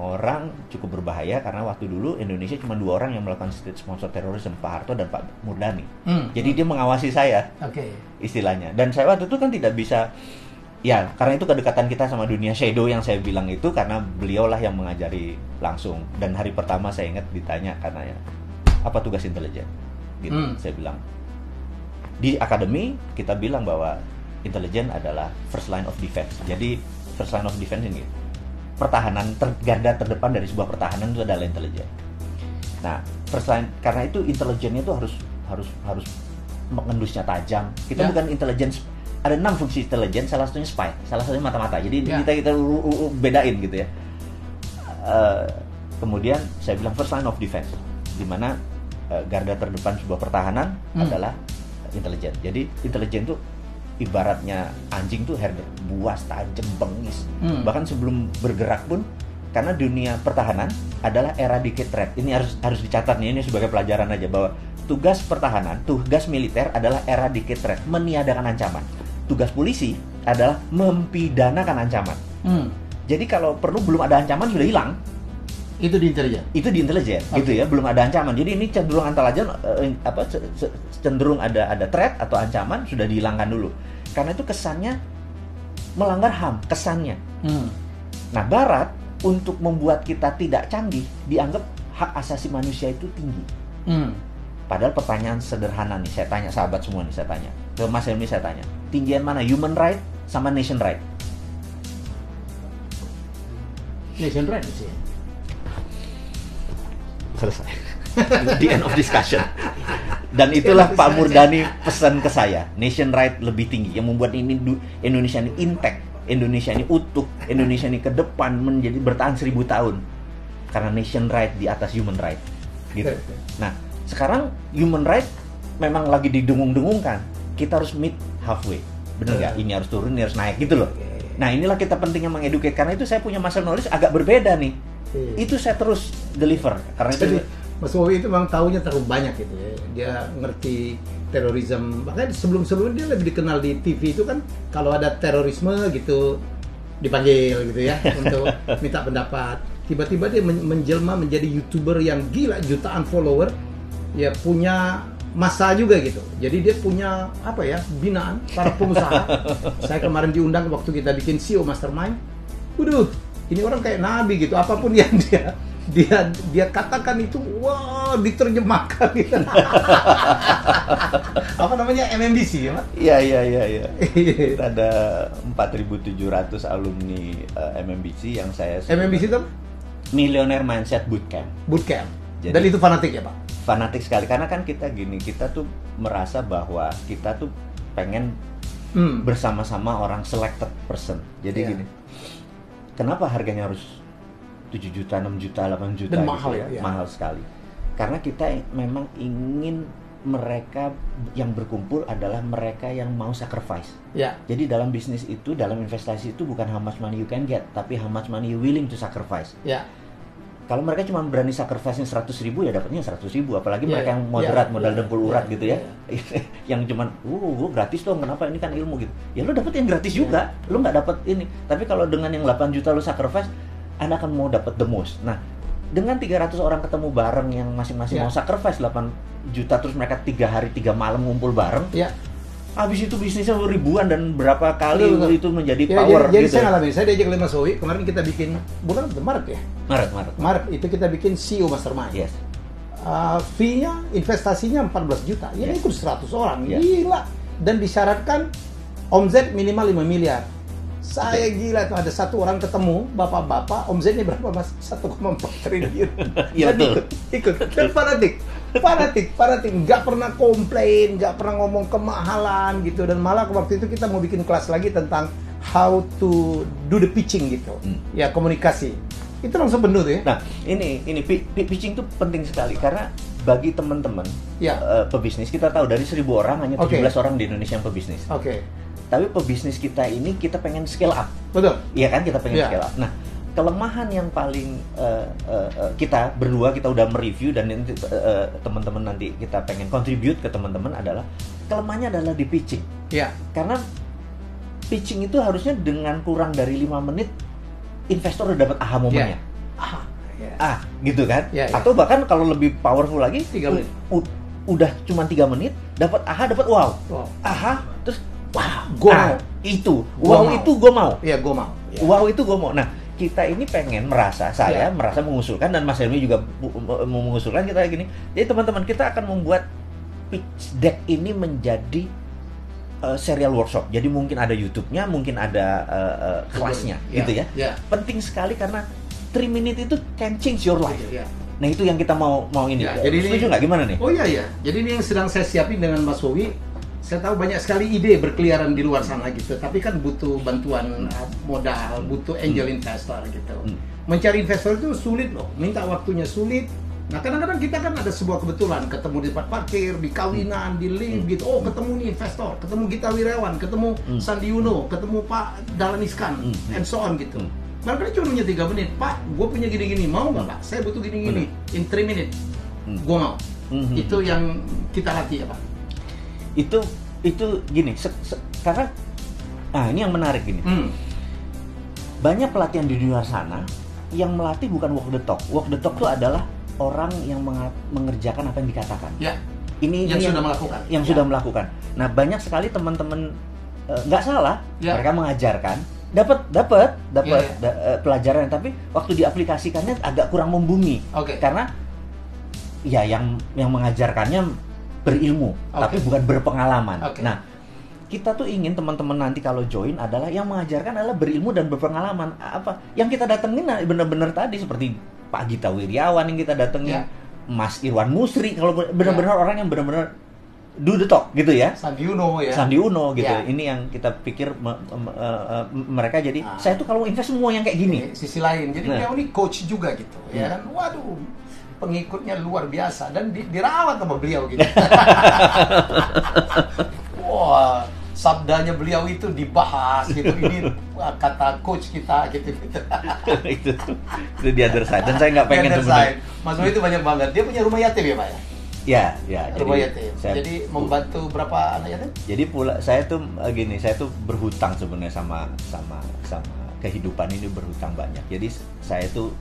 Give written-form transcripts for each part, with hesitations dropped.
orang cukup berbahaya karena waktu dulu Indonesia cuma 2 orang yang melakukan state sponsor terorisme, Pak Harto dan Pak Murdani. Jadi dia mengawasi saya, istilahnya. Dan saya waktu itu kan tidak bisa, ya karena itu kedekatan kita sama dunia shadow yang saya bilang itu karena beliaulah yang mengajari langsung. Dan hari pertama saya ingat ditanya karena ya, apa tugas intelijen? Gitu, saya bilang. Di akademi kita bilang bahwa intelijen adalah first line of defense. Jadi first line of defense ini pertahanan garda terdepan dari sebuah pertahanan itu adalah intelijen. Nah, first line, karena itu intelijennya itu harus mengendusnya tajam. Kita bukan intelijen, ada 6 fungsi intelijen, salah satunya spy, salah satunya mata-mata. Jadi kita bedain gitu ya. Kemudian saya bilang first line of defense, di mana garda terdepan sebuah pertahanan adalah intelijen. Jadi intelijen itu ibaratnya anjing tuh herder, buas, tajam, bengis. Bahkan sebelum bergerak pun, karena dunia pertahanan adalah eradicate threat. Ini harus dicatat nih, ini sebagai pelajaran aja, bahwa tugas pertahanan, tugas militer adalah eradicate threat, meniadakan ancaman. Tugas polisi adalah mempidanakan ancaman. Jadi kalau perlu belum ada ancaman sudah hilang. Itu di intelijen. Itu di intelijen, gitu ya, belum ada ancaman. Jadi ini cenderung cenderung ada threat atau ancaman sudah dihilangkan dulu. Karena itu kesannya melanggar HAM, kesannya. Nah, Barat untuk membuat kita tidak canggih dianggap hak asasi manusia itu tinggi. Padahal pertanyaan sederhana nih, saya tanya sahabat semua nih, saya tanya ke Mas Helmi, saya tanya, tinggian mana human right sama nation right? Nation right sih. Selesai. The end of discussion. Dan itulah Pak Murdani pesan ke saya, nation right lebih tinggi, yang membuat ini Indonesia ini intact, Indonesia ini utuh, Indonesia ini ke depan menjadi bertahan 1000 tahun karena nation right di atas human right, gitu. Nah, sekarang human right memang lagi didengung-dengungkan, kita harus meet halfway, bener nggak? Ini harus turun, ini harus naik, gitu loh. Nah, inilah kita pentingnya mengedukasi, karena itu saya punya masalah knowledge agak berbeda nih. Itu saya terus deliver karena itu. Mas Wowi itu memang tahunya terlalu banyak gitu ya. Dia ngerti terorisme. Makanya sebelum-sebelumnya dia lebih dikenal di TV itu kan kalau ada terorisme gitu dipanggil gitu ya untuk minta pendapat. Tiba-tiba dia menjelma menjadi YouTuber yang gila, jutaan follower. Ya punya masa juga gitu. Jadi dia punya apa ya, binaan para pengusaha. Saya kemarin diundang waktu kita bikin CEO Mastermind. Waduh, ini orang kayak nabi gitu. Apapun yang dia katakan itu, wah, diterjemahkan gitu. Apa namanya, MMBC ya, Pak? Iya. Ada 4.700 alumni MMBC yang saya MMBC itu Millionaire Mindset Bootcamp. Jadi, dan itu fanatik ya, Pak? Fanatik sekali, karena kan kita gini, kita tuh merasa bahwa kita tuh pengen bersama-sama orang selected person. Jadi gini, kenapa harganya harus 7 juta, 6 juta, 8 juta dan gitu mahal ya? Mahal sekali. Karena kita memang ingin mereka yang berkumpul adalah mereka yang mau sacrifice. Jadi dalam bisnis itu, dalam investasi itu bukan how much money you can get, tapi how much money you willing to sacrifice. Kalau mereka cuma berani sacrifice-nya 100.000 ya dapatnya 100.000, apalagi mereka yang moderat, modal dengkul urat gitu ya. Yang cuman gratis dong, kenapa, ini kan ilmu gitu. Ya lu dapat yang gratis juga, lu nggak dapat ini. Tapi kalau dengan yang 8 juta lu sacrifice, Anda akan mau dapat the most. Nah, dengan 300 orang ketemu bareng yang masing-masing mau sacrifice 8 juta, terus mereka 3 hari 3 malam ngumpul bareng. Habis itu bisnisnya ribuan dan berapa kali itu menjadi power. Jadi gitu. saya ngalamin, saya diajak oleh Mas Wowi, kemarin kita bikin bulan Maret ya? Maret itu kita bikin CEO Mastermind. Fee-nya, investasinya 14 juta. Ya ikut 100 orang. Gila. Dan disyaratkan omzet minimal 5 miliar. Saya gila tuh, ada satu orang ketemu, bapak-bapak, omzetnya berapa Mas? 1,4 triliun. Iya betul. Ikut. Dan fanatik, nggak pernah komplain, nggak pernah ngomong kemahalan gitu. Dan malah waktu itu kita mau bikin kelas lagi tentang how to do the pitching gitu. Ya, komunikasi. Itu langsung penuh tuh ya. Nah, ini pitching tuh penting sekali karena bagi teman-teman pebisnis, kita tahu dari 1.000 orang hanya 17 orang di Indonesia yang pebisnis. Tapi pebisnis kita ini kita pengen scale up. Betul. Iya kan, kita pengen scale up. Nah, kelemahan yang paling kita berdua kita udah mereview dan nanti teman-teman nanti kita pengen contribute ke teman-teman adalah kelemahannya adalah di pitching. Karena pitching itu harusnya dengan kurang dari 5 menit investor udah dapat aha momennya. gitu kan. Atau bahkan kalau lebih powerful lagi 3 menit. Udah cuma 3 menit dapat dapat wow. Terus itu gue mau. Iya, gue mau. Wow itu gue mau. Nah, kita ini pengen saya merasa mengusulkan, dan Mas Helmi juga mengusulkan kita gini. Jadi teman-teman, kita akan membuat pitch deck ini menjadi serial workshop. Jadi mungkin ada YouTube-nya, mungkin ada kelasnya, gitu ya. Penting sekali karena 3 minutes itu can change your life. Nah, itu yang kita mau ini. Jadi setuju nggak, gimana nih? Oh iya. Jadi ini yang sedang saya siapin dengan Mas Wowi. Saya tahu banyak sekali ide berkeliaran di luar sana gitu, tapi kan butuh bantuan modal, butuh angel investor gitu. Mencari investor itu sulit loh, minta waktunya sulit. Nah, kadang-kadang kita kan ada sebuah kebetulan ketemu di tempat parkir, di kawinan, di lift gitu. Oh, ketemu nih investor, ketemu Gita Wirawan, ketemu Sandi Uno, ketemu Pak Dahlan Iskan, and so on gitu. Mereka cuma punya 3 menit, Pak, gue punya gini-gini, mau nggak Pak? Saya butuh gini-gini, in 3 minutes, gue mau. Itu yang kita latih ya Pak. Itu gini, karena ini yang menarik gini. Banyak pelatihan di luar sana yang melatih bukan walk the talk. Walk the talk itu adalah orang yang mengerjakan apa yang dikatakan. Ini yang sudah melakukan. Yang sudah melakukan. Nah, banyak sekali teman-teman nggak salah, mereka mengajarkan, dapat pelajaran, tapi waktu diaplikasikannya agak kurang membumi. Karena ya yang mengajarkannya berilmu, tapi bukan berpengalaman. Nah, kita tuh ingin teman-teman nanti kalau join adalah yang mengajarkan adalah berilmu dan berpengalaman. Apa yang kita datengin benar-benar tadi seperti Pak Gita Wirjawan yang kita datengin, Mas Irwan Musri, kalau benar-benar orang yang benar-benar do the talk gitu ya. Sandi Uno gitu. Ini yang kita pikir mereka jadi saya tuh kalau invest semua yang kayak gini. Sisi lain. Jadi beliau ini coach juga gitu. Ya kan. Waduh, pengikutnya luar biasa dan dirawat sama beliau gitu. Wah, sabdanya beliau itu dibahas gitu. Ini kata coach kita gitu. itu di other side. Dan saya nggak pengen sebenarnya. Mas Wowi itu banyak banget. Dia punya rumah yatim ya Pak ya? Ya. Rumah yatim. Jadi membantu berapa anak yatim? Jadi saya tuh berhutang sebenarnya sama kehidupan ini, berhutang banyak. Jadi saya tuh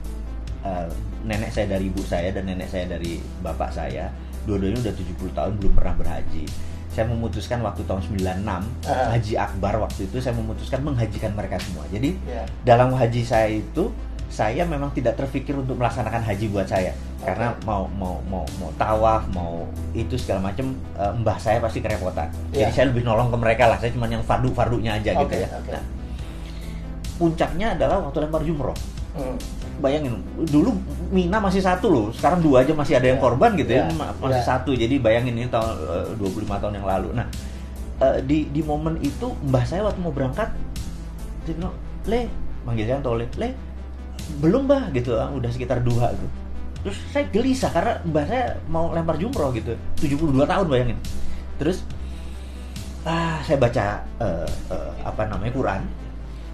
nenek saya dari ibu saya dan nenek saya dari bapak saya, dua-duanya udah 70 tahun belum pernah berhaji. Saya memutuskan waktu tahun 96 Haji Akbar, waktu itu saya memutuskan menghajikan mereka semua. Jadi dalam haji saya itu saya memang tidak terpikir untuk melaksanakan haji buat saya, karena mau tawaf, mau itu segala macam, mbah saya pasti kerepotan. Jadi saya lebih nolong ke mereka lah. Saya cuma yang fardunya aja gitu ya. Nah, puncaknya adalah waktu lempar jumroh. Bayangin, dulu Mina masih 1 loh, sekarang 2 aja masih ada yang korban gitu ya, masih 1. Jadi bayangin ini tahun 25 tahun yang lalu. Nah, di momen itu mbah saya waktu mau berangkat, dia bilang, "Le," manggil saya Tole, "Le, belum mbah," gitu, udah sekitar 2 gitu. Terus saya gelisah karena mbah saya mau lempar jumroh gitu, 72 tahun bayangin. Terus saya baca Quran,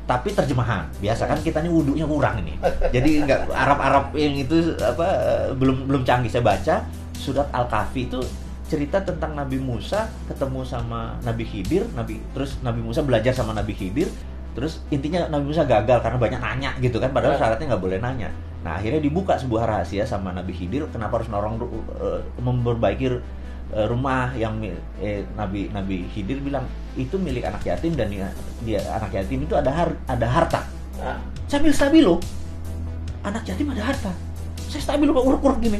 tapi terjemahan. Biasa kan kita nih wudunya kurang ini. Jadi nggak Arab yang itu belum canggih. Saya baca surat Al-Kahfi, itu cerita tentang Nabi Musa ketemu sama Nabi Khidir, terus Nabi Musa belajar sama Nabi Khidir. Terus intinya Nabi Musa gagal karena banyak nanya gitu kan, padahal syaratnya nggak boleh nanya. Nah, akhirnya dibuka sebuah rahasia sama Nabi Khidir, kenapa harus memperbaiki rumah yang Nabi Khidir bilang itu milik anak yatim, dan dia anak yatim itu ada harta. Sambil stabilo, anak yatim ada harta. Saya stabilo uruk-uruk gini.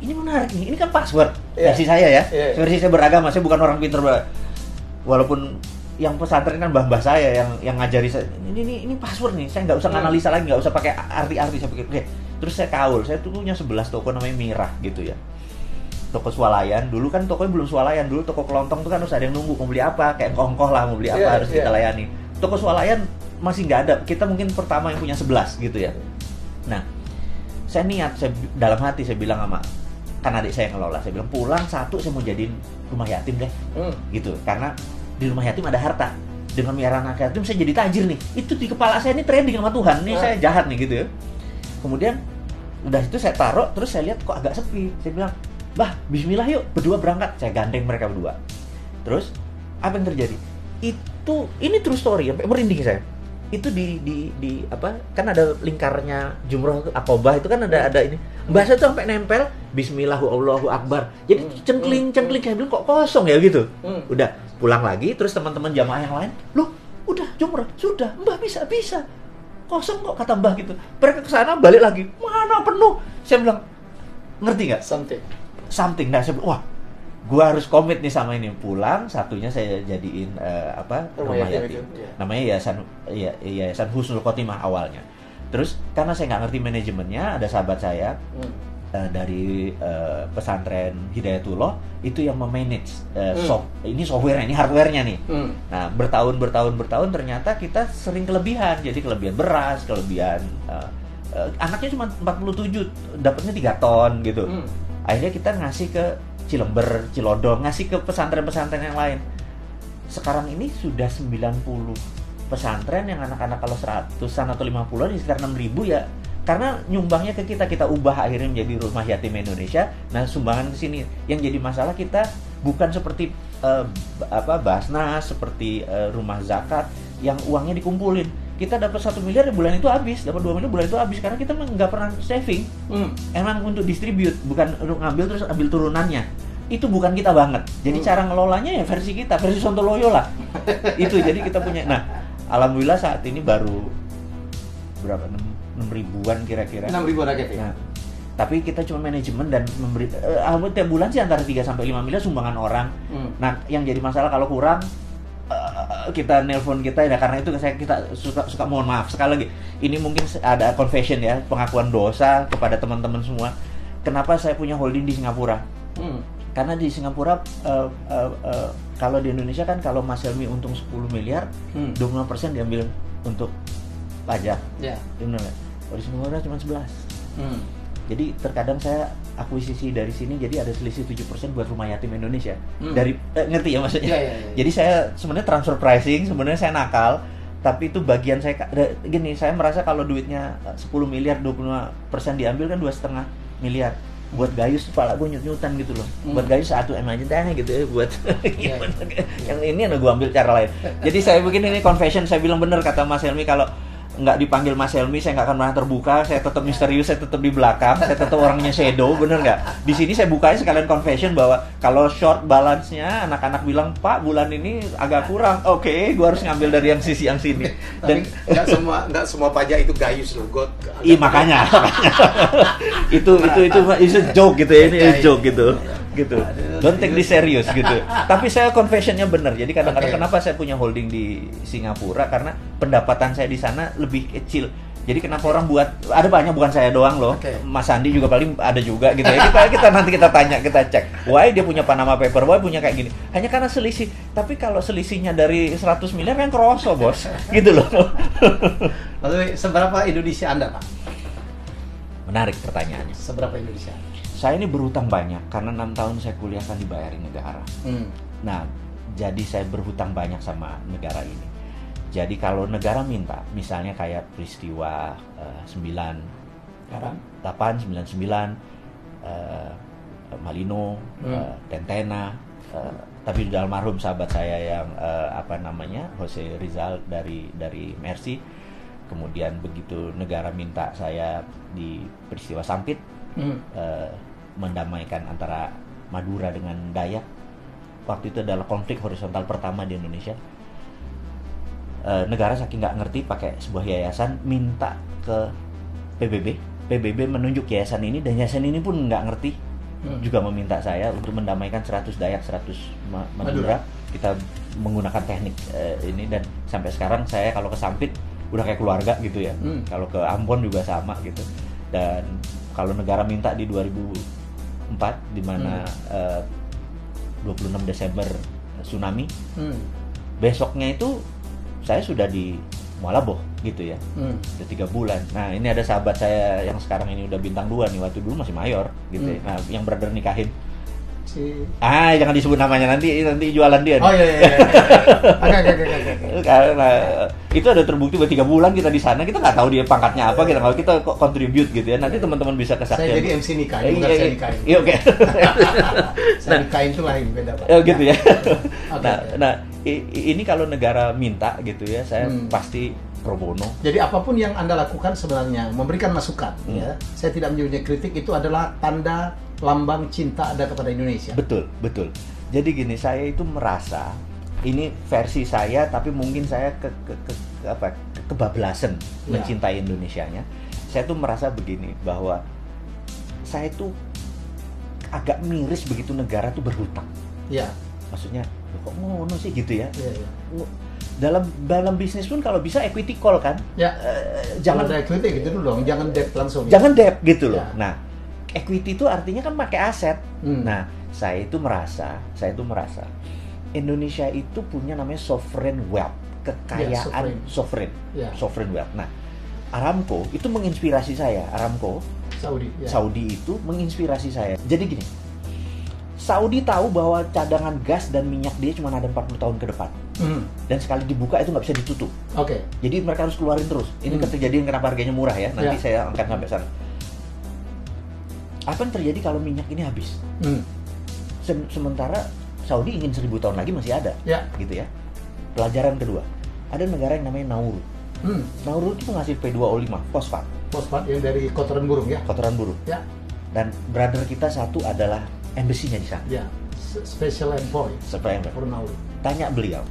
Ini menarik nih, ini kan password versi saya ya. Versi saya beragama, saya bukan orang pintar. Walaupun yang pesantren kan mbah-mbah saya yang ngajari saya, ini password nih, saya nggak usah analisa lagi, nggak usah pakai arti-arti. Saya pikir, terus saya kaul, saya tuh punya 11 toko namanya Mirah gitu ya. Toko swalayan, dulu kan tokonya belum swalayan, dulu toko kelontong tuh kan harus ada yang nunggu, mau beli apa, kayak kongkoh lah, mau beli apa harus kita layani. Toko swalayan masih nggak ada, kita mungkin pertama yang punya 11 gitu ya. Nah, saya niat, dalam hati saya bilang sama, kan adik saya yang ngelola, saya bilang pulang 1 saya mau jadiin rumah yatim deh, gitu, karena di rumah yatim ada harta. Dengan miara anak yatim saya jadi tajir nih. Itu di kepala saya ini trading sama Tuhan, nih saya jahat nih gitu ya. Kemudian udah itu saya taruh, terus saya lihat kok agak sepi. Saya bilang, "Bah, bismillah yuk, berdua berangkat." Saya gandeng mereka berdua. Terus apa yang terjadi? Ini true story, sampai merinding saya. itu di apa kan ada lingkarnya jumroh akobah itu kan ada ini bahasa itu sampai nempel Bismillahu Allahu Akbar jadi cengkling saya bilang kok kosong ya gitu. Udah pulang lagi terus teman-teman jamaah yang lain loh udah jumroh sudah Mbah bisa kosong kok kata Mbah gitu. Mereka kesana balik lagi mana penuh. Saya bilang ngerti nggak something. Nah saya bilang wah gua harus komit nih sama ini. Pulang satunya saya jadiin rumah yatim. Namanya Yayasan Husnul Khotimah awalnya. Terus karena saya nggak ngerti manajemennya, ada sahabat saya dari pesantren Hidayatullah itu yang memanage ini software-nya, ini hardware-nya nih. Nah bertahun ternyata kita sering kelebihan. Jadi kelebihan beras, kelebihan anaknya cuma 47, dapatnya 3 ton gitu. Akhirnya kita ngasih ke Cilember, Cilodong, ngasih ke pesantren-pesantren yang lain. Sekarang ini sudah 90 pesantren yang anak-anak kalau 100-an atau 50-an sekitar 6.000 ya. Karena nyumbangnya ke kita ubah akhirnya menjadi Rumah Yatim Indonesia. Nah, sumbangan ke sini. Yang jadi masalah kita bukan seperti Basnas, seperti rumah zakat yang uangnya dikumpulin. Kita dapat 1 miliar bulan itu habis, dapat 2 miliar bulan itu habis karena kita nggak pernah saving. Emang untuk distribute, bukan ngambil terus ambil turunannya. Itu bukan kita banget. Jadi cara ngelolanya ya versi kita, versi Sontoloyo lah. Itu jadi kita punya. Nah, alhamdulillah saat ini baru berapa 6 ribuan kira-kira. 6 ribuan rakyat ya. Nah, tapi kita cuma manajemen dan memberi tiap bulan sih antara 3 sampai 5 miliar sumbangan orang. Nah, yang jadi masalah kalau kurang kita nelpon kita ya karena itu kita suka mohon maaf sekali lagi. Ini mungkin ada confession ya, pengakuan dosa kepada teman-teman semua. Kenapa saya punya holding di Singapura? Karena di Singapura kalau di Indonesia kan kalau Mas Helmi untung 10 miliar, 25% diambil untuk pajak. Ya. Kalau di Singapura cuma 11. Jadi terkadang saya akuisisi dari sini jadi ada selisih 7% buat Rumah Yatim Indonesia. Dari ngerti ya maksudnya? Ya. Jadi saya sebenarnya transfer pricing, sebenarnya saya nakal, tapi itu bagian saya gini, saya merasa kalau duitnya 10 miliar 25% diambil kan 2,5 miliar. Buat gayus kepala gue nyut-nyutan gitu loh. Buat gayus 1 M aja deh gitu ya buat yang ini gue ambil cara lain. Jadi saya begini ini confession, saya bilang bener kata Mas Helmi kalau nggak dipanggil Mas Helmi saya nggak akan pernah terbuka, saya tetap misterius, saya tetap di belakang, saya tetap orangnya shadow, bener nggak? Di sini saya bukain sekalian confession bahwa kalau short balance-nya anak-anak bilang Pak bulan ini agak kurang, oke, gue harus ngambil dari yang sisi yang sini. Dan nggak semua pajak itu gayus loh, iya makanya itu joke gitu ya, ini joke gitu. Don't take this serious gitu. Tapi saya confessionnya benar. Jadi kadang-kadang kenapa saya punya holding di Singapura karena pendapatan saya di sana lebih kecil. Jadi kenapa orang buat ada banyak bukan saya doang loh. Mas Andi juga paling ada juga gitu ya. Kita nanti kita tanya, kita cek. Why dia punya Panama Paper, why punya kayak gini. Hanya karena selisih. Tapi kalau selisihnya dari 100 miliar kan kroso, Bos. Gitu loh. Lalu seberapa Indonesia Anda, Pak? Menarik pertanyaannya. Seberapa Indonesia? Saya ini berhutang banyak karena 6 tahun saya kuliah kan dibayarin negara. Nah, jadi saya berhutang banyak sama negara ini. Jadi kalau negara minta, misalnya kayak peristiwa 899, Malino, Tentena, tapi di almarhum sahabat saya yang Jose Rizal dari Mercy. Kemudian begitu negara minta saya di peristiwa Sampit, mendamaikan antara Madura dengan Dayak. Waktu itu adalah konflik horizontal pertama di Indonesia. Negara saking nggak ngerti pakai sebuah yayasan minta ke PBB menunjuk yayasan ini dan yayasan ini pun nggak ngerti juga meminta saya untuk mendamaikan 100 Dayak 100 Madura. Kita menggunakan teknik ini dan sampai sekarang saya kalau ke Sampit udah kayak keluarga gitu ya. Kalau ke Ambon juga sama gitu. Dan kalau negara minta di 2004 di mana 26 Desember tsunami, besoknya itu saya sudah di Malabo gitu ya, udah 3 bulan. Nah ini ada sahabat saya yang sekarang ini udah bintang 2 nih, waktu dulu masih mayor gitu ya. Nah yang brother nikahin jangan disebut namanya, nanti jualan dia. Oh iya. Karena itu ada terbukti buat 3 bulan kita di sana, kita nggak tahu dia pangkatnya apa, kita contribute gitu ya. Nanti teman-teman bisa kesaksian. Saya jadi MC nikahin, bukan saya nikahin. Iya oke. Saya nikahin itu lain, beda Pak. Gitu ya. Nah ini kalau negara minta gitu ya, saya pasti pro bono. Jadi apapun yang Anda lakukan sebenarnya memberikan masukan, ya. Saya tidak menyebutnya kritik, itu adalah tanda lambang cinta Anda kepada Indonesia. Betul, betul. Jadi gini, saya itu merasa ini versi saya, tapi mungkin saya kebablasan mencintai Indonesianya. Saya tuh merasa begini, bahwa saya tuh agak miris begitu negara tuh berhutang. Ya. Maksudnya, kok ngono sih gitu ya? Ya. Dalam bisnis pun kalau bisa equity call kan? Ya. Jangan ada equity gitu dong, jangan debt langsung. Jangan debt gitu loh. Ya. Nah, equity itu artinya kan pakai aset. Nah, saya itu merasa Indonesia itu punya namanya sovereign wealth, kekayaan sovereign wealth. Nah, Aramco itu menginspirasi saya. Aramco Saudi itu menginspirasi saya. Jadi gini, Saudi tahu bahwa cadangan gas dan minyak dia cuma ada 40 tahun ke depan. Dan sekali dibuka itu nggak bisa ditutup. Jadi mereka harus keluarin terus. Ini kejadian kenapa harganya murah ya. Nanti saya akan sampai sana. Apa yang terjadi kalau minyak ini habis? Sementara Saudi ingin 1000 tahun lagi masih ada, gitu ya. Pelajaran kedua, ada negara yang namanya Nauru. Nauru itu ngasih P2O5, fosfat yang dari kotoran burung ya. Kotoran burung. Ya. Dan brother kita satu adalah embassy-nya di sana. Ya. Special envoy. For Nauru. Tanya beliau,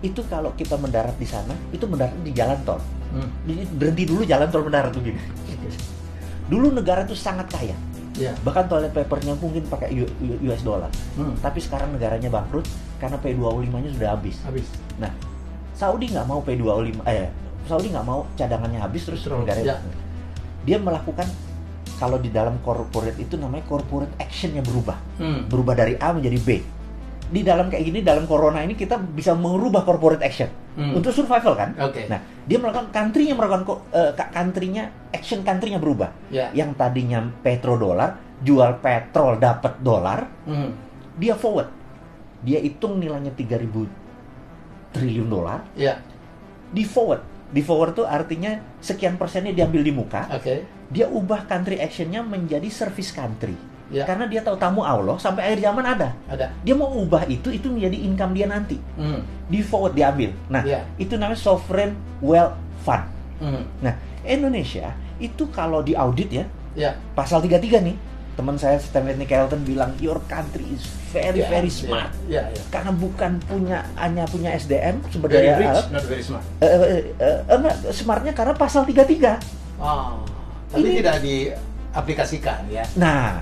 itu kalau kita mendarat di sana, itu mendarat di jalan tol. Berhenti dulu jalan tol mendarat begini. Dulu negara itu sangat kaya. Ya. Bahkan toilet papernya mungkin pakai US dollar. Tapi sekarang negaranya bangkrut karena P2O5-nya sudah habis. Nah, Saudi nggak mau P2O5, Saudi nggak mau cadangannya habis terus negaranya. Dia melakukan, kalau di dalam corporate itu namanya corporate action-nya berubah. Berubah dari A menjadi B. Di dalam kayak gini, dalam corona ini kita bisa merubah corporate action untuk survival kan. Nah, dia melakukan country-nya berubah. Yang tadinya petrodolar, jual petrol dapat dolar, dia forward. Dia hitung nilainya 3.000 triliun dolar. Di forward tuh artinya sekian persennya diambil di muka. Dia ubah country action-nya menjadi service country. Karena dia tahu tamu Allah sampai akhir zaman ada. Dia mau ubah itu menjadi income dia nanti. Di forward diambil. Nah, itu namanya sovereign wealth fund. Nah, Indonesia itu kalau diaudit ya, pasal 33 nih. Teman saya Stanley Kelton bilang your country is very smart. Karena bukan hanya punya SDM sumber daya alam. Not very smart. Enggak, smartnya karena pasal 33. Tapi ini tidak diaplikasikan ya. Nah,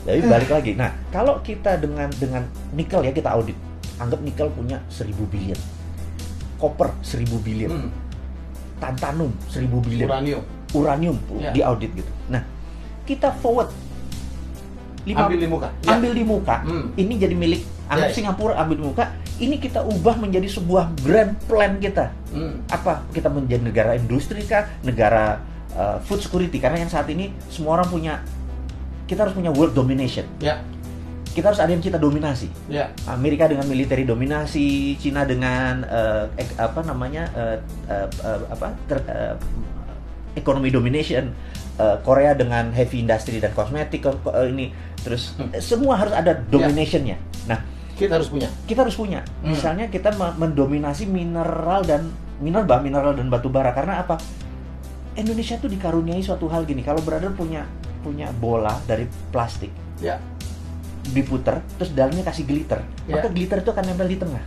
jadi balik lagi. Nah, kalau kita dengan nikel ya, kita audit. Anggap nikel punya 1000 billion. Koper 1000 billion. Tantalum 1000 billion. Uranium di audit gitu. Nah, kita forward ambil di muka. Ini jadi milik Singapura, ambil di muka. Ini kita ubah menjadi sebuah grand plan kita. Apa? Kita menjadi negara industri kah? Negara food security, karena yang saat ini semua orang kita harus punya world domination. Kita harus ada yang kita dominasi. Amerika dengan military dominasi, Cina dengan economy domination, Korea dengan heavy industry dan kosmetik ini, terus semua harus ada dominationnya. Nah, kita harus punya. Misalnya kita mendominasi mineral dan batu bara. Karena apa? Indonesia tuh dikaruniai suatu hal gini. Kalau brother punya bola dari plastik, diputer, terus dalamnya kasih glitter, maka glitter itu akan nempel di tengah.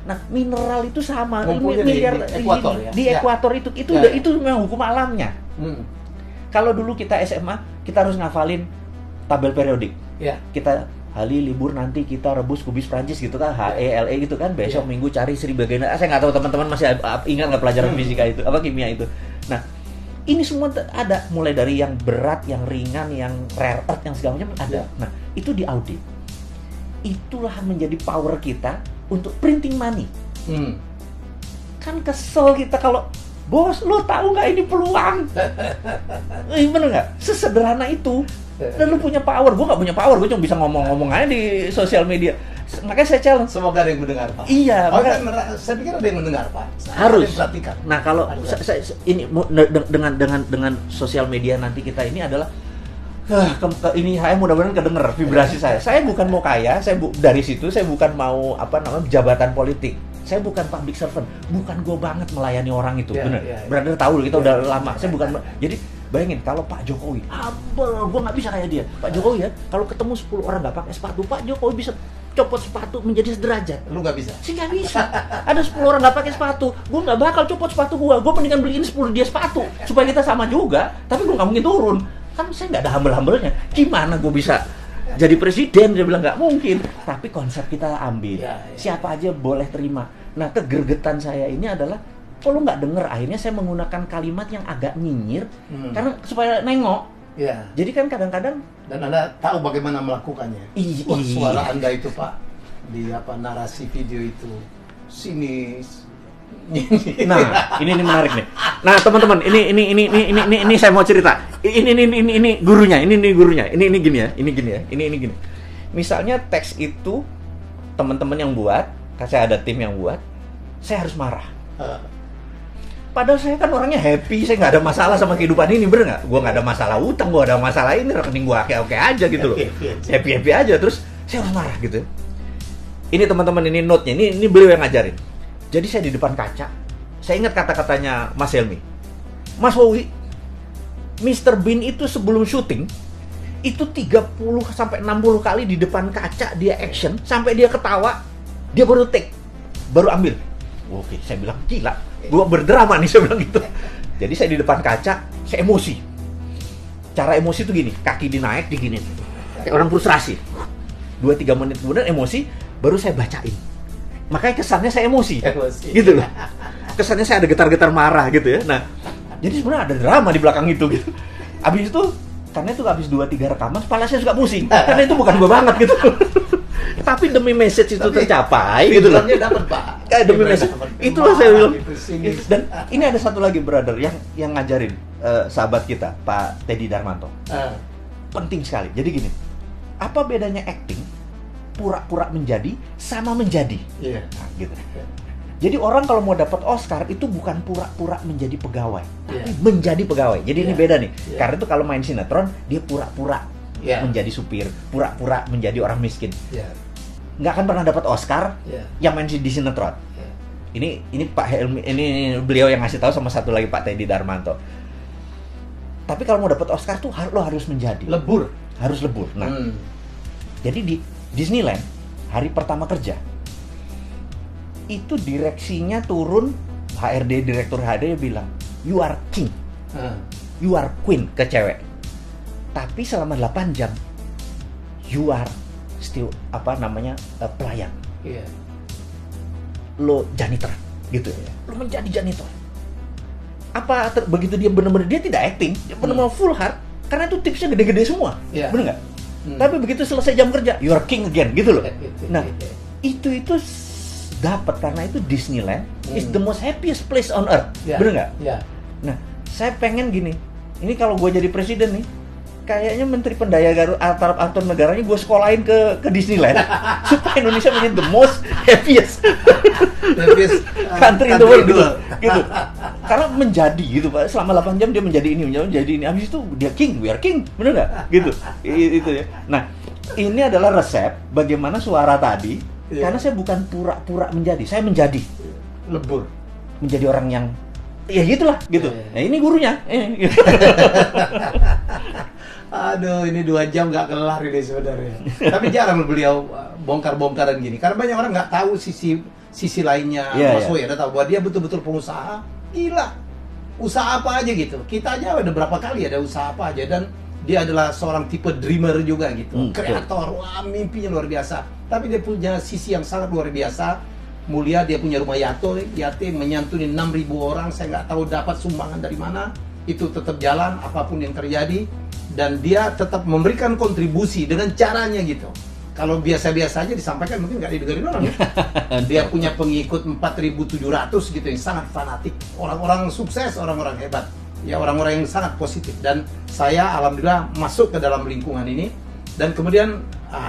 Nah, mineral itu sama. Miliar di ekuator itu memang hukum alamnya. Kalau dulu kita SMA, kita harus ngafalin tabel periodik. Kita hari libur nanti kita rebus kubis Prancis gitu kan, HELE gitu kan. Besok minggu cari Sri Bagian. Saya nggak tahu teman-teman masih ingat nggak pelajaran fisika itu, kimia itu. Nah, ini semua ada, mulai dari yang berat, yang ringan, yang rare earth, yang segala macam ada. Nah, itu diaudit. Itulah menjadi power kita untuk printing money. Kan kesel kita kalau, bos, lo tahu nggak ini peluang? Bener nggak? Sesederhana itu. Dan lo punya power. Gue nggak punya power. Gue cuma bisa ngomong-ngomong aja di sosial media. Makanya saya challenge. Semoga ada yang mendengar, Pak. Iya. Saya pikir ada yang mendengar, Pak. Harus. Nah, kalau ini dengan sosial media nanti kita ini adalah ini saya mudah-mudahan kedenger vibrasi saya. Saya bukan mau kaya. Dari situ saya bukan mau jabatan politik. Saya bukan public servant, bukan gue banget melayani orang itu, bener. Brother tahu kita udah lama. Saya bukan. Jadi bayangin kalau Pak Jokowi, gue nggak bisa kayak dia. Pak Jokowi ya, kalau ketemu 10 orang nggak pakai sepatu, Pak Jokowi bisa copot sepatu menjadi sederajat. Lu nggak bisa? Sih nggak bisa. Ada 10 orang nggak pakai sepatu, gue nggak bakal copot sepatu gue. Gue mendingan beliin 10 dia sepatu supaya kita sama juga. Tapi gue nggak mungkin turun. Kan saya nggak ada humble-humblenya. Gimana gue bisa jadi presiden? Dia bilang nggak mungkin. Tapi konsep kita ambil. Siapa aja boleh terima. Nah, kegergetan saya ini adalah kalau nggak denger, akhirnya saya menggunakan kalimat yang agak nyinyir karena supaya nengok. Jadi kan kadang-kadang dan Anda tahu bagaimana melakukannya. Wah, suara Anda itu Pak di narasi video itu sinis. Nah, ini menarik nih. Nah, teman-teman, ini saya mau cerita. Ini gurunya, ini gurunya. Ini gini ya, ini gini. Misalnya teks itu teman-teman yang buat, saya ada tim yang buat, saya harus marah. Padahal saya kan orangnya happy, saya nggak ada masalah sama kehidupan ini, bener nggak? Gue nggak ada masalah utang, gue ada masalah ini, rekening gue oke aja gitu loh, happy aja. Terus saya harus marah gitu. Ini teman-teman, ini note-nya, ini beliau yang ngajarin. Jadi saya di depan kaca, saya ingat kata-katanya Mas Helmi, Mas Wowi, Mr. Bean itu sebelum syuting itu 30 sampai 60 kali di depan kaca dia action sampai dia ketawa, dia baru take, baru ambil. Oke, saya bilang gila, gua berdrama nih, saya bilang gitu. Jadi saya di depan kaca, saya emosi. Cara emosi itu gini, kaki dinaik, diginin. Kayak orang frustrasi. 2-3 menit kemudian emosi, baru saya bacain. Makanya kesannya saya emosi. Gitu loh. Kesannya saya ada getar-getar marah gitu ya. Nah, jadi sebenarnya ada drama di belakang itu gitu. Abis itu, karena itu habis 2-3 rekaman, kepala saya suka pusing. Karena itu bukan gua banget gitu. Tapi demi message itu tercapai gitu loh. Dapat, Pak. Kayak demi message. Itulah saya bilang. Dan ini ada satu lagi brother yang ngajarin sahabat kita, Pak Teddy Darmanto. Penting sekali. Jadi gini, apa bedanya acting pura-pura menjadi sama menjadi? Nah, gitu. Jadi orang kalau mau dapat Oscar itu bukan pura-pura menjadi pegawai, tapi menjadi pegawai. Jadi ini beda nih. Karena itu kalau main sinetron dia pura-pura menjadi supir, pura-pura menjadi orang miskin. Nggak akan pernah dapat Oscar yang main di sinetron. Ini Pak Helmi, ini beliau yang ngasih tahu, sama satu lagi Pak Teddy Darmanto. Tapi kalau mau dapat Oscar tuh lo harus menjadi lebur, harus lebur. Nah, jadi di Disneyland hari pertama kerja itu direksinya turun, HRD, direktur HRD bilang you are king, you are queen ke cewek. Tapi selama 8 jam you are still pelayan. Lo janitor gitu. Lo menjadi janitor. Begitu dia benar-benar, dia tidak acting, dia benar-benar full heart karena itu tipsnya gede-gede semua. Benar nggak? Tapi begitu selesai jam kerja, you are king again gitu loh. Nah, itu dapat karena itu Disneyland is the most happiest place on earth. Benar nggak? Nah, saya pengen gini. Ini kalau gue jadi presiden nih, kayaknya Menteri Pendaya Atur negaranya gue sekolahin ke Disneyland supaya Indonesia menjadi the most happiest country in the world gitu. Karena menjadi gitu Pak, selama 8 jam dia menjadi ini. Habis itu dia king, we are king, bener nggak? Gitu. Itu ya. Nah, ini adalah resep bagaimana suara tadi. Karena saya bukan pura-pura menjadi, saya menjadi lebur, menjadi orang yang ya gitulah gitu. Nah, ini gurunya. Aduh, ini 2 jam nggak kelar ini sebenarnya. Tapi jarang beliau bongkar-bongkaran gini, karena banyak orang nggak tahu sisi lainnya. Mas Woy ada tahu bahwa dia betul-betul pengusaha. Gila, usaha apa aja gitu. Kita aja ada berapa kali ada usaha apa aja, dan dia adalah seorang tipe dreamer juga gitu, kreator. Wah, mimpinya luar biasa. Tapi dia punya sisi yang sangat luar biasa. Mulia, dia punya rumah yatim, menyantuni 6.000 orang. Saya nggak tahu dapat sumbangan dari mana. Itu tetap jalan apapun yang terjadi, dan dia tetap memberikan kontribusi dengan caranya gitu. Kalau biasa-biasa aja disampaikan mungkin nggak didengarin orang ya. Dia punya pengikut 4.700 gitu yang sangat fanatik. Orang-orang sukses, orang-orang hebat. Ya, orang-orang yang sangat positif. Dan saya alhamdulillah masuk ke dalam lingkungan ini. Dan kemudian,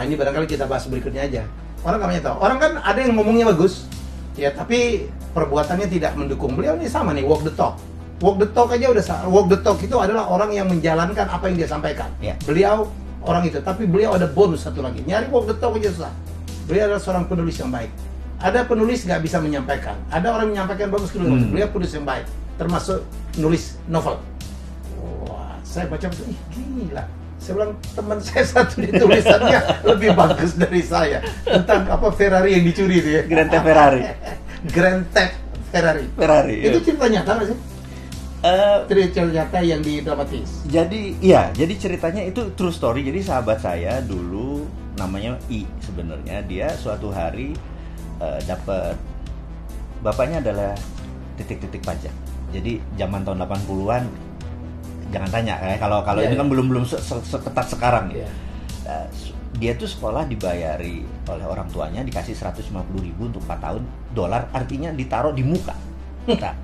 ini barangkali kita bahas berikutnya aja. Orang nggak banyak tahu. Orang kan ada yang ngomongnya bagus, ya, tapi perbuatannya tidak mendukung. Beliau ini sama nih, walk the talk. Walk the talk aja udah salah. Walk the talk itu adalah orang yang menjalankan apa yang dia sampaikan. Beliau orang itu, tapi beliau ada bonus satu lagi. Nyari walk the talk aja susah. Beliau adalah seorang penulis yang baik. ada penulis nggak bisa menyampaikan, ada orang menyampaikan bagus, beliau penulis yang baik, termasuk nulis novel. Wah, saya baca betul, gila. Saya bilang teman saya satu di tulisannya lebih bagus dari saya tentang apa Ferrari yang dicuri itu ya. Grand Theft Ferrari. Grand Theft Ferrari. Itu cerita nyata nggak sih? Cerita nyata yang didramatis. Jadi ceritanya itu true story. Jadi sahabat saya dulu namanya I sebenarnya, dia suatu hari dapat, bapaknya adalah titik-titik pajak. Jadi zaman tahun 80-an jangan tanya kalau ini kan belum seketat sekarang ya. Dia tuh sekolah dibayari oleh orang tuanya, dikasih 150.000 untuk 4 tahun, dolar artinya ditaruh di muka. Nah,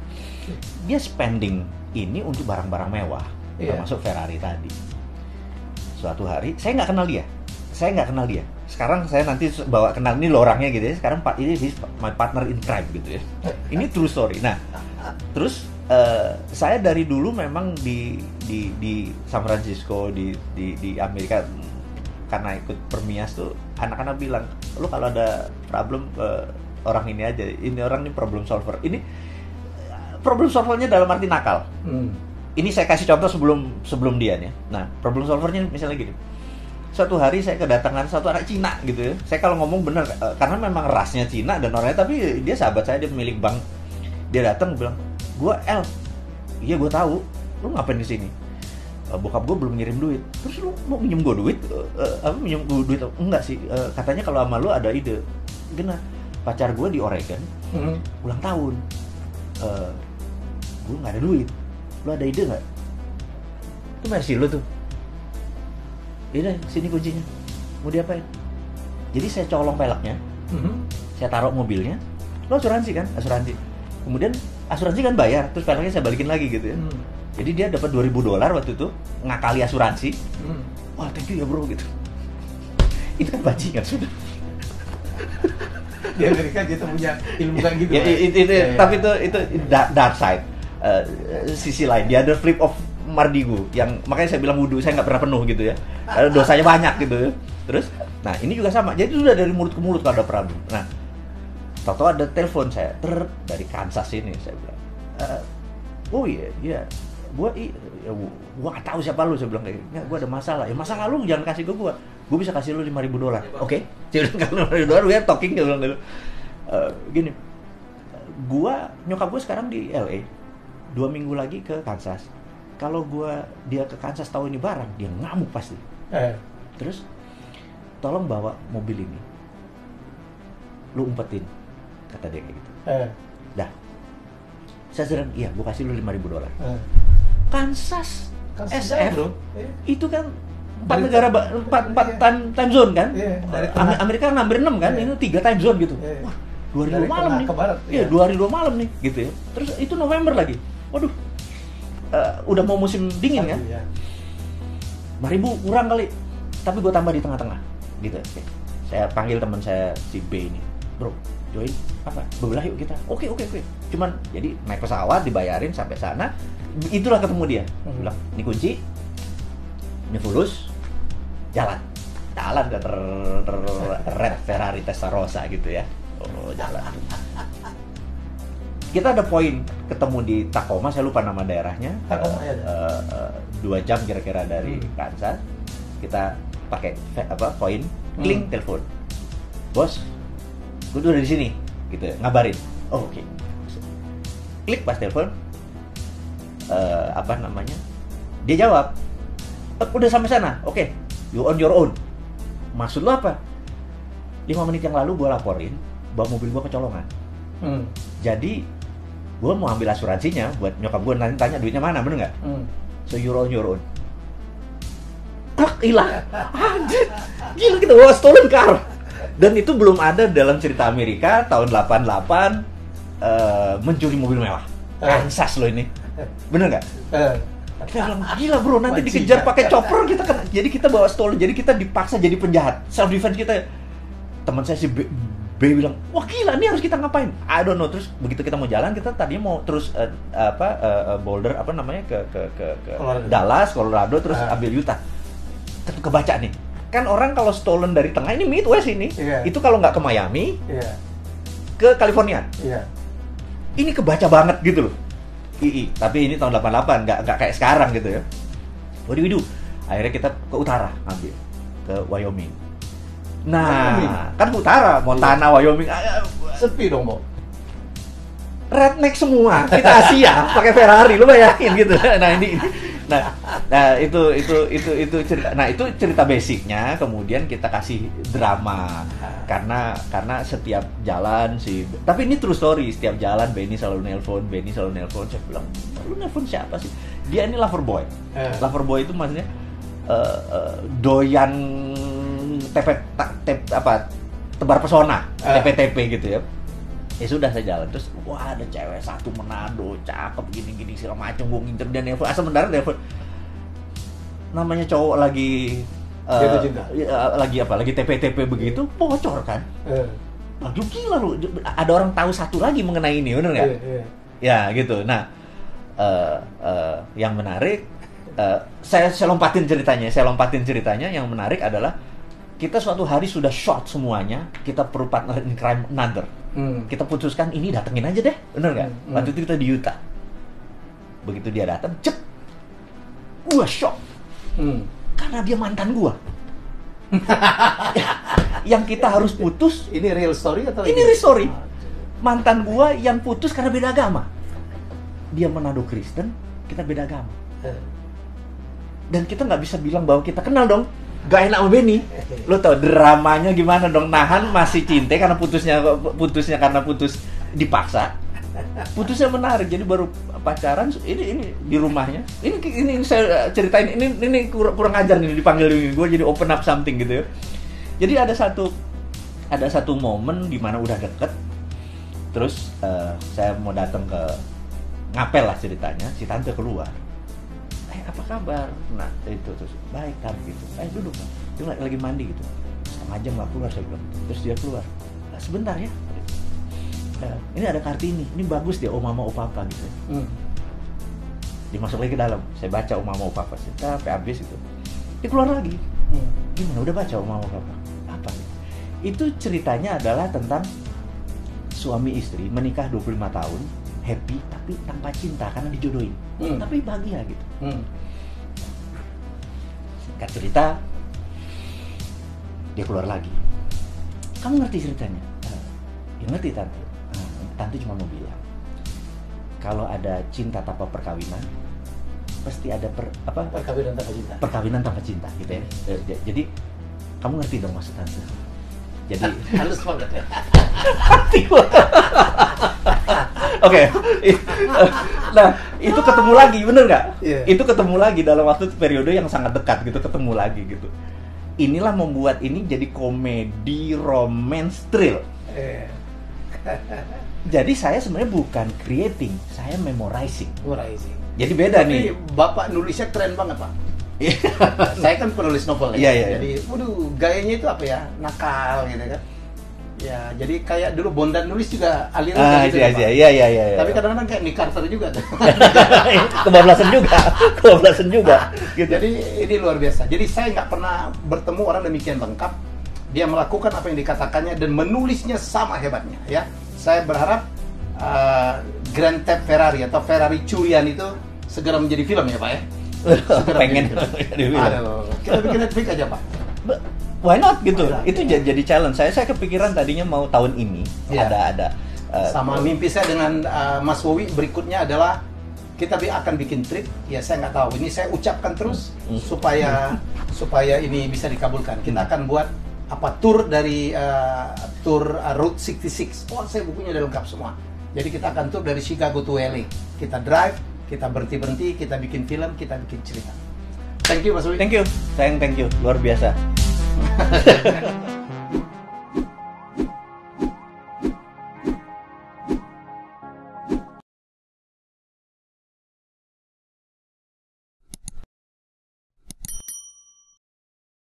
dia spending ini untuk barang-barang mewah, termasuk Ferrari tadi. Suatu hari saya nggak kenal dia. Sekarang saya nanti bawa kenal ini lo orangnya gitu ya. Sekarang ini my partner in crime gitu ya. Ini true story. Nah, terus saya dari dulu memang di San Francisco di Amerika, karena ikut Permias tuh anak-anak bilang, lu kalau ada problem orang ini aja, ini orang ini problem solver. Ini problem solvernya dalam arti nakal. Ini saya kasih contoh sebelum dia nih. Nah, problem solvernya misalnya gini. Suatu hari saya kedatangan satu anak Cina gitu ya. Saya kalau ngomong bener karena memang rasnya Cina dan orangnya, tapi dia sahabat saya, dia pemilik bank. Dia datang bilang, iya gue tahu, lu ngapain di sini? Bokap gue belum ngirim duit. Terus lu mau minjem gue duit? Minjem gue duit? Enggak sih. Katanya kalau sama lu ada ide. Gimana? Pacar gue di Oregon, ulang tahun. Gue nggak ada duit. Lu ada ide nggak? Itu versi lu tuh. Ini sini kuncinya. Mau diapain? Jadi saya colong peleknya, saya taruh mobilnya. Lo asuransi kan? Asuransi. Kemudian asuransi kan bayar, terus peleknya saya balikin lagi gitu ya. Jadi dia dapat $2,000 waktu itu, ngakali asuransi. Wah, thank you ya bro gitu. Itu kan bajingan sudah. Di Amerika kita punya ilmu kayak gitu. Tapi itu dark side. Sisi lain, the other flip of Mardigu, yang makanya saya bilang wudhu saya nggak pernah penuh gitu ya. Dosanya banyak gitu ya. Terus, nah ini juga sama. Jadi sudah dari mulut ke mulut kalau ada problem. Nah, tahu ada telepon saya dari Kansas ini, saya bilang, oh iya, gua nggak tahu siapa lu, saya bilang kayak, nggak, gua ada masalah. Ya masalah lu jangan kasih ke gua bisa kasih lu $5,000. Oke, saya bilang kalau $5,000 we are talking, dia bilang gitu. Gini, nyokap gua sekarang di LA, 2 minggu lagi ke Kansas. Kalau dia ke Kansas tahu ini barang, dia ngamuk pasti. Terus, tolong bawa mobil ini, lu umpetin, kata dia kayak gitu. Dah, saya sedang, iya, gua kasih lu $5,000. Kansas SF bro, itu kan 4 negara, 4 time zone kan? Amerika kan hampir 6 kan? Ini 3 time zone gitu. Wah, 2 hari 2 malam nih. Iya, 2 hari 2 malam nih, gitu ya. Terus itu November lagi. Waduh, udah mau musim dingin kan? 5.000 kurang kali, tapi gue tambah di tengah-tengah, gitu. Oke. Saya panggil teman saya si B ini, bro, join apa? Bebelah yuk kita. Oke. Cuman jadi naik pesawat, dibayarin sampai sana, itulah ketemu dia. Bilang, ini kunci, ini fulus, jalan ke Red Ferrari Testarossa gitu ya. Oh, jalan. Kita ada poin ketemu di Tacoma, saya lupa nama daerahnya. 2 jam kira-kira dari Kansas. Kita pakai poin, kling, telepon. Bos, gue udah di sini, gitu, ngabarin. Oh, oke. Klik pas telepon, dia jawab, udah sampai sana, oke. You on your own. Maksud lo apa? 5 menit yang lalu gue laporin bahwa mobil gue kecolongan. Jadi gue mau ambil asuransinya buat nyokap gue, nanti tanya duitnya mana, bener nggak? So you're on your own. Hilang. Anjir, gila, kita bawa stolen car. Dan itu belum ada dalam cerita Amerika tahun 88 mencuri mobil mewah. Kansas lo ini, bener nggak? Kita bilang, gila bro, nanti dikejar pakai chopper kita kan. Jadi kita bawa stolen, jadi kita dipaksa jadi penjahat. Self defense kita. Teman saya si B bilang, wah gila, ini harus kita ngapain? I don't know. Terus begitu kita mau jalan, kita tadinya mau terus Boulder ke Dallas, Colorado, terus ambil Utah. Tapi kebaca nih, kan orang kalau stolen dari tengah, ini Midwest ini, itu kalau nggak ke Miami, ke California. Iya. Ini kebaca banget gitu loh. Tapi ini tahun 88, nggak kayak sekarang gitu ya. What do we do? Akhirnya kita ke utara ambil, ke Wyoming. Nah, kan utara, Montana, Wyoming. Sepi dong, Bo. Redneck semua, kita Asia pakai Ferrari, lu bayangin gitu. Nah itu cerita. Nah itu cerita basicnya. Kemudian kita kasih drama karena setiap jalan sih. Tapi ini true story. Setiap jalan Benny selalu nelpon. Saya bilang, lu nelpon siapa sih? Dia ini lover boy. Lover boy itu maksudnya doyan tebar pesona, TP gitu ya. Ya sudah, saya jalan terus, wah ada cewek satu Manado, cakep gini segala macam, gue ngincer dia nelfon, asal mendarat nelfon. Namanya cowok lagi lagi TP begitu, bocor kan. Aduh gila lu, ada orang tahu satu lagi mengenai ini, bener nggak? Ya gitu. Nah, yang menarik, saya lompatin ceritanya. Yang menarik adalah kita suatu hari sudah short semuanya, kita perlu partner in crime another. Kita putuskan ini datengin aja deh, bener nggak? Waktu itu kita di Utah. Begitu dia datang, cep, gua shock, karena dia mantan gua. Yang kita harus putus. Ini real story atau ini real story? Mantan gua yang putus karena beda agama. Dia Manado Kristen, kita beda agama. Dan kita nggak bisa bilang bahwa kita kenal dong. Gak enak sama Benny. Lo tau dramanya gimana dong, nahan masih cinta karena putusnya karena putus dipaksa. Putusnya menarik, jadi baru pacaran ini di rumahnya. Ini saya ceritain, ini kurang ajar nih dipanggil gue jadi open up something gitu ya. Jadi ada satu momen di mana udah deket. Terus saya mau datang ke ngapel lah ceritanya, si tante keluar. Apa kabar? Nah itu terus baik kan gitu. Duduk kan. Dia lagi mandi gitu. Setengah jam nggak keluar, saya bilang. Terus dia keluar. Sebentar ya. Ini ada Kartini. Ini bagus dia, mama papa gitu. Dia masuk lagi ke dalam. Saya baca mama papa. Sampai habis itu. Dia keluar lagi. Gimana? Udah baca mama papa? Apa? Itu ceritanya adalah tentang suami istri menikah 25 tahun. Happy tapi tanpa cinta karena dijodohin, tapi bahagia gitu. Singkat cerita, dia keluar lagi. Kamu ngerti ceritanya? Ya ngerti tante. Tante cuma mau bilang, kalau ada cinta tanpa perkawinan, pasti ada perkawinan tanpa cinta gitu ya. Jadi kamu ngerti dong maksud tante? Jadi halus banget ya. Oke. Nah, itu ketemu lagi, bener nggak? Yeah. Itu ketemu lagi dalam waktu periode yang sangat dekat gitu, ketemu lagi gitu. Inilah membuat ini jadi komedi romance thrill. Jadi saya sebenarnya bukan creating, saya memorizing. Jadi beda nih. Bapak nulisnya keren banget, Pak. Saya kan penulis novel ya. Jadi, gayanya itu apa ya? Nakal gitu kan. Ya, jadi kayak dulu Bondan nulis juga aliran gitu ya, Pak. Iya. Tapi kadang-kadang kayak Nick Carter juga tuh. Kebablasan juga. Gitu. Jadi ini luar biasa. Jadi saya nggak pernah bertemu orang demikian lengkap. Dia melakukan apa yang dikatakannya dan menulisnya sama hebatnya. Ya, saya berharap Grand Theft Ferrari atau Ferrari curian itu segera menjadi film ya, Pak ya. Pengen. Aduh, kita bikin Netflix aja, Pak. Why not gitu? Itu jadi challenge. Saya kepikiran tadinya mau tahun ini ada sama mimpi saya dengan Mas Wowi berikutnya adalah kita akan bikin trip. Ya saya nggak tahu. Ini saya ucapkan terus supaya ini bisa dikabulkan. Kita akan buat tour dari tour Route 66. Oh, saya bukunya udah lengkap semua. Jadi kita akan tour dari Chicago to LA. Kita drive, kita berhenti, kita bikin film, kita bikin cerita. Thank you Mas Wowi. Thank you. Sayang, thank you. Luar biasa.